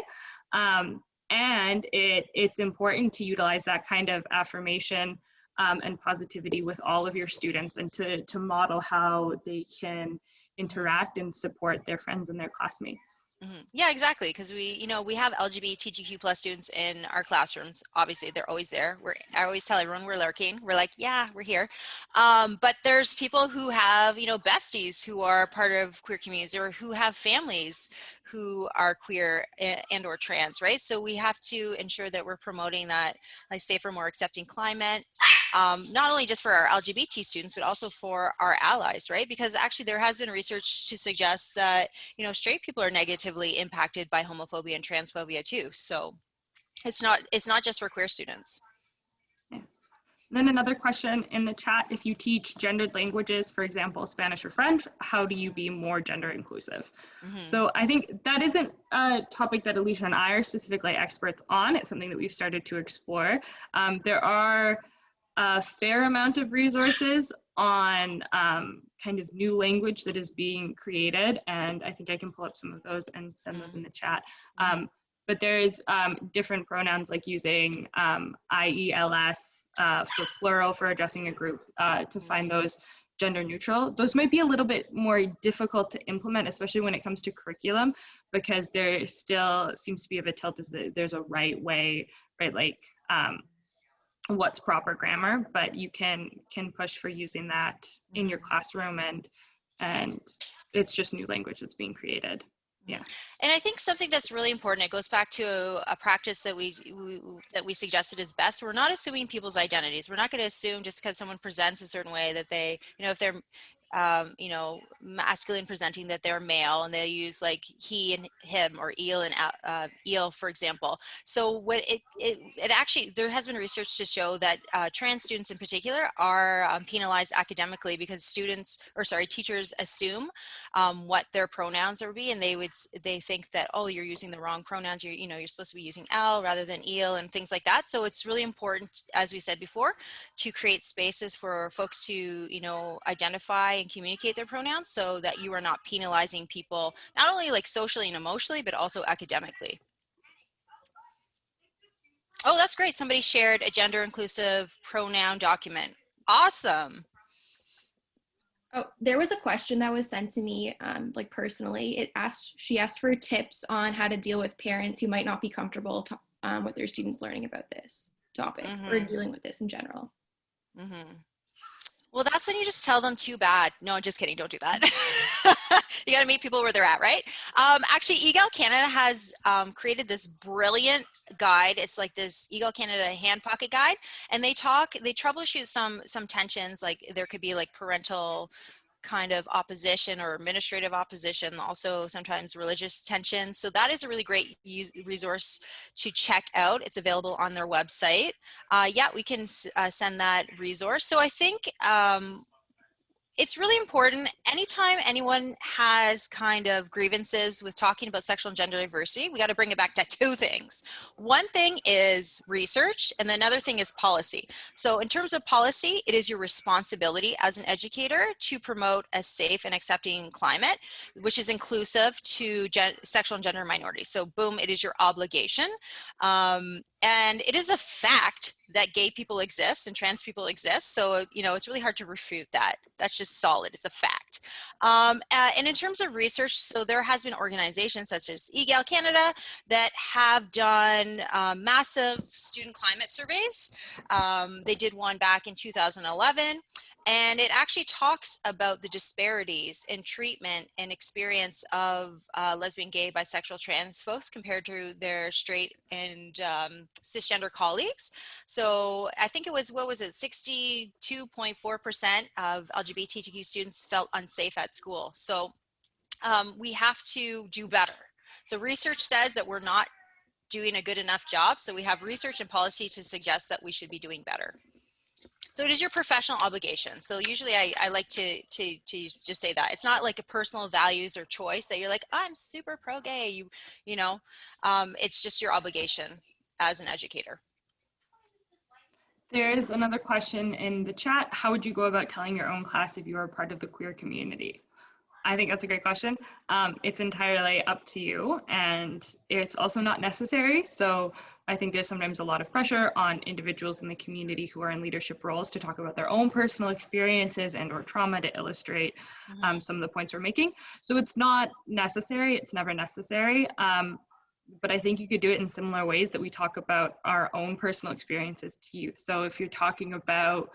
And it's important to utilize that kind of affirmation and positivity with all of your students, and to model how they can interact and support their friends and their classmates. Yeah, exactly. Because we have LGBTQ plus students in our classrooms. Obviously, they're always there. I always tell everyone we're lurking. We're like, yeah, we're here. But there's people who have, besties who are part of queer communities, or who have families who are queer and or trans, right? So we have to ensure that we're promoting that like safer, more accepting climate, not only just for our LGBT students, but also for our allies, right? Because actually there has been research to suggest that, straight people are negatively impacted by homophobia and transphobia too. So it's not just for queer students. Then another question in the chat: if you teach gendered languages, for example, Spanish or French, how do you be more gender inclusive? So I think that isn't a topic that Alicia and I are specifically experts on. It's something that we've started to explore. There are a fair amount of resources on kind of new language that is being created, and I think I can pull up some of those and send those in the chat. But there's different pronouns, like using IELS for plural for addressing a group, to find those gender neutral. Those might be a little bit more difficult to implement, especially when it comes to curriculum, because there still seems to be a bit tilt as there's a right way, right? Like what's proper grammar, but you can push for using that in your classroom, and it's just new language that's being created. Yeah. And I think something that's really important, it goes back to a practice that we suggested is best. We're not assuming people's identities. We're not going to assume just because someone presents a certain way that they, if they're masculine presenting, that they're male, and they use like he and him or eel and eel, for example. So what it actually, there has been research to show that trans students in particular are penalized academically because teachers assume what their pronouns will be, and they think that, oh, you're using the wrong pronouns, you're supposed to be using L rather than eel and things like that. So it's really important, as we said before, to create spaces for folks to identify and communicate their pronouns so that you are not penalizing people, not only like socially and emotionally, but also academically. Oh, that's great. Somebody shared a gender inclusive pronoun document. Awesome. Oh, there was a question that was sent to me, like personally. She asked for tips on how to deal with parents who might not be comfortable with their students learning about this topic or dealing with this in general. Well, that's when you just tell them too bad. No, I'm just kidding. Don't do that. You got to meet people where they're at, right? Actually, EGAL Canada has created this brilliant guide. It's like this EGAL Canada hand pocket guide, and they troubleshoot some tensions. Like there could be like parental kind of opposition or administrative opposition, also sometimes religious tension. So that is a really great resource to check out. It's available on their website. Yeah, we can send that resource. So I think it's really important anytime anyone has kind of grievances with talking about sexual and gender diversity, we got to bring it back to two things. One thing is research, and the other thing is policy. So in terms of policy, it is your responsibility as an educator to promote a safe and accepting climate, which is inclusive to sexual and gender minorities. So boom, it is your obligation. And it is a fact that gay people exist and trans people exist. So, it's really hard to refute that. That's just solid. It's a fact. And in terms of research, so there has been organizations such as EGAL Canada that have done massive student climate surveys. They did one back in 2011. And it actually talks about the disparities in treatment and experience of lesbian, gay, bisexual, trans folks compared to their straight and cisgender colleagues. So I think it was, 62.4% of LGBTQ students felt unsafe at school. So we have to do better. So research says that we're not doing a good enough job. So we have research and policy to suggest that we should be doing better. So it is your professional obligation. So usually I like to just say that. It's not like a personal values or choice that you're like, I'm super pro-gay, it's just your obligation as an educator. There is another question in the chat. How would you go about telling your own class if you are part of the queer community? I think that's a great question. It's entirely up to you, and it's also not necessary. So I think there's sometimes a lot of pressure on individuals in the community who are in leadership roles to talk about their own personal experiences and or trauma to illustrate some of the points we're making. So it's not necessary. It's never necessary. But I think you could do it in similar ways that we talk about our own personal experiences to youth. So if you're talking about,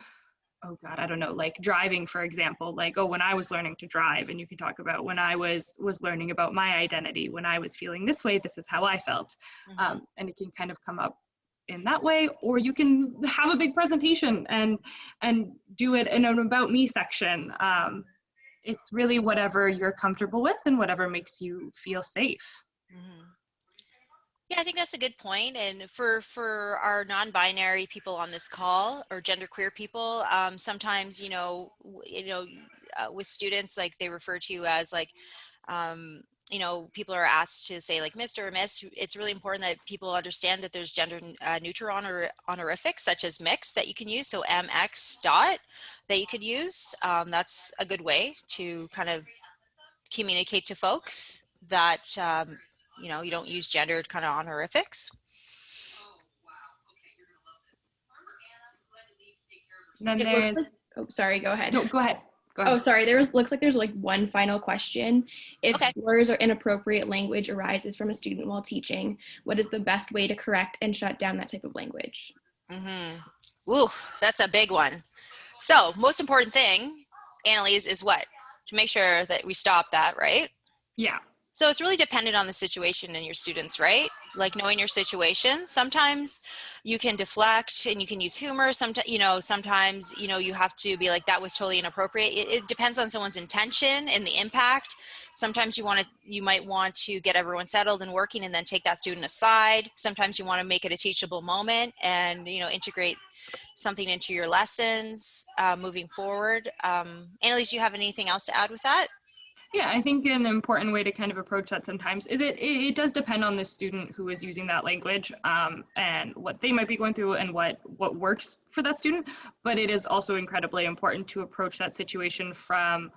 oh God, I don't know, like driving, for example, like, oh, when I was learning to drive, and you can talk about when I was learning about my identity, when I was feeling this way, this is how I felt. And it can kind of come up in that way, or you can have a big presentation and do it in an about me section. It's really whatever you're comfortable with and whatever makes you feel safe. Yeah, I think that's a good point. And for our non-binary people on this call, or genderqueer people, sometimes, with students, like they refer to you as like, people are asked to say like Mr. or Miss. It's really important that people understand that there's gender neutral honorifics such as mix that you can use. So MX dot that you could use. That's a good way to kind of communicate to folks that, you don't use gendered kind of honorifics. Then there's, sorry, go ahead. No, go ahead. Go ahead. Oh, sorry, looks like there's like one final question. If slurs or inappropriate language arises from a student while teaching, what is the best way to correct and shut down that type of language? Ooh, that's a big one. So most important thing, Annalise, is what? To make sure that we stop that, right? Yeah. So it's really dependent on the situation and your students, right? Like knowing your situation. Sometimes you can deflect and you can use humor. Sometimes, you have to be like, that was totally inappropriate. It depends on someone's intention and the impact. Sometimes you might want to get everyone settled and working and then take that student aside. Sometimes you want to make it a teachable moment and, integrate something into your lessons moving forward. Annalise, do you have anything else to add with that? Yeah, I think an important way to kind of approach that sometimes is it does depend on the student who is using that language and what they might be going through and what works for that student. But it is also incredibly important to approach that situation from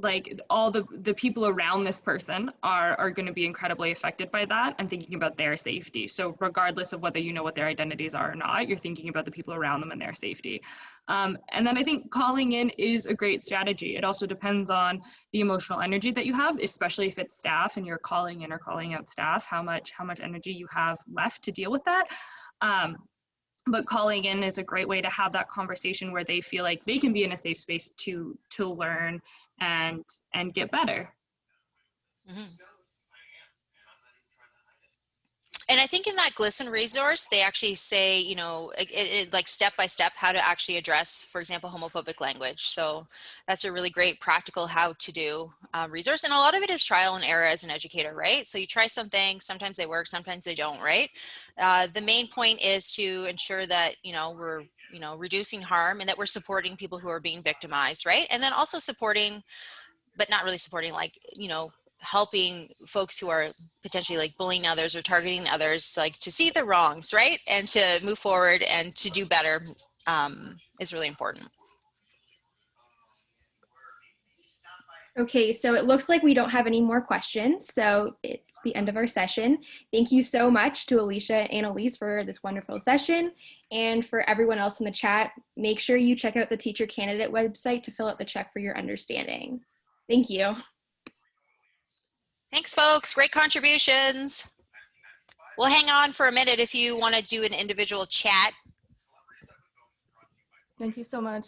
like all the people around this person are going to be incredibly affected by that and thinking about their safety. So regardless of whether you know what their identities are or not, you're thinking about the people around them and their safety. And then I think calling in is a great strategy. It also depends on the emotional energy that you have, especially if it's staff and you're calling in or calling out staff, how much energy you have left to deal with that. But calling in is a great way to have that conversation where they feel like they can be in a safe space to learn and get better. Mm-hmm. And I think in that GLSEN resource, they actually say, like step by step how to actually address, for example, homophobic language. So that's a really great practical how to do resource. And a lot of it is trial and error as an educator, right? So you try something, sometimes they work, sometimes they don't, right? The main point is to ensure that, we're, reducing harm and that we're supporting people who are being victimized, right? And then also supporting, but not really supporting, like, helping folks who are potentially like bullying others or targeting others, like to see the wrongs, right? And to move forward and to do better is really important. Okay, so it looks like we don't have any more questions, so it's the end of our session. Thank you so much to Alicia and Annalise for this wonderful session. And for everyone else in the chat, make sure you check out the teacher candidate website to fill out the check for your understanding. Thank you. Thanks, folks. Great contributions. We'll hang on for a minute if you want to do an individual chat. Thank you so much.